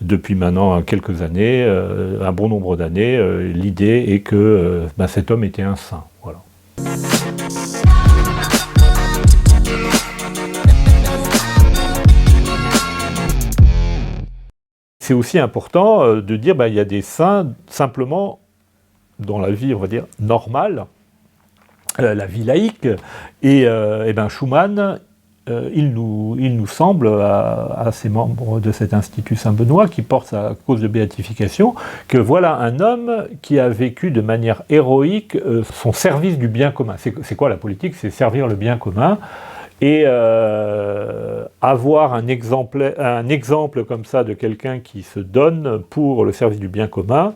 depuis maintenant quelques années, un bon nombre d'années, l'idée est que cet homme était un saint. Voilà. C'est aussi important de dire qu'il y a des saints simplement dans la vie, on va dire, normale, la vie laïque, et Schumann, il nous semble, à ces membres de cet Institut Saint-Benoît, qui porte sa cause de béatification, que voilà un homme qui a vécu de manière héroïque son service du bien commun. C'est quoi la politique? C'est servir le bien commun. Et avoir un exemple comme ça de quelqu'un qui se donne pour le service du bien commun,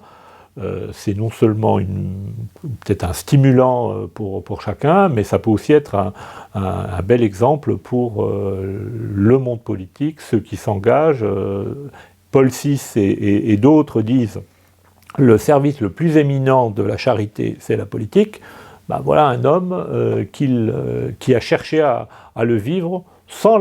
c'est non seulement peut-être un stimulant pour chacun, mais ça peut aussi être un bel exemple pour le monde politique, ceux qui s'engagent. Paul VI et d'autres disent le service le plus éminent de la charité, c'est la politique. Voilà un homme qui a cherché à le vivre sans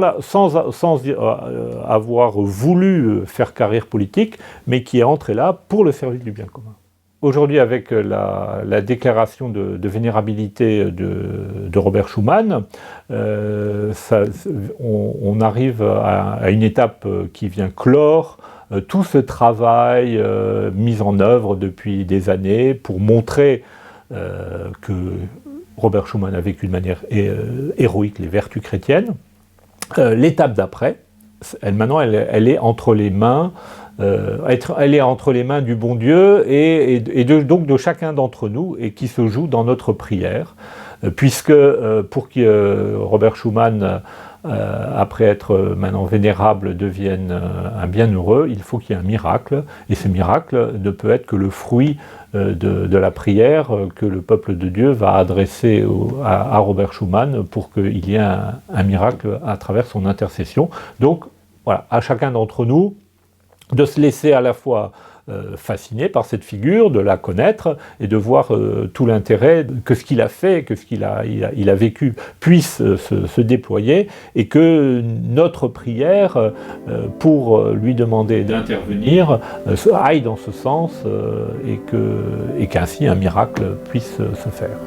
avoir voulu faire carrière politique, mais qui est entré là pour le service du bien commun. Aujourd'hui, avec la déclaration de vénérabilité de Robert Schuman, on arrive à une étape qui vient clore tout ce travail mis en œuvre depuis des années pour montrer que Robert Schuman a vécu de manière héroïque les vertus chrétiennes. L'étape d'après, maintenant, elle est entre les mains, elle est entre les mains du bon Dieu donc de chacun d'entre nous, et qui se joue dans notre prière, puisque pour que Robert Schuman, après être maintenant vénérable, devienne un bienheureux, il faut qu'il y ait un miracle, et ce miracle ne peut être que le fruit de la prière que le peuple de Dieu va adresser à Robert Schuman pour qu'il y ait un miracle à travers son intercession. Donc voilà, à chacun d'entre nous de se laisser à la fois fasciné par cette figure, de la connaître et de voir tout l'intérêt que ce qu'il a fait, que ce qu'il a vécu puisse se déployer, et que notre prière pour lui demander d'intervenir aille dans ce sens, et qu'ainsi un miracle puisse se faire.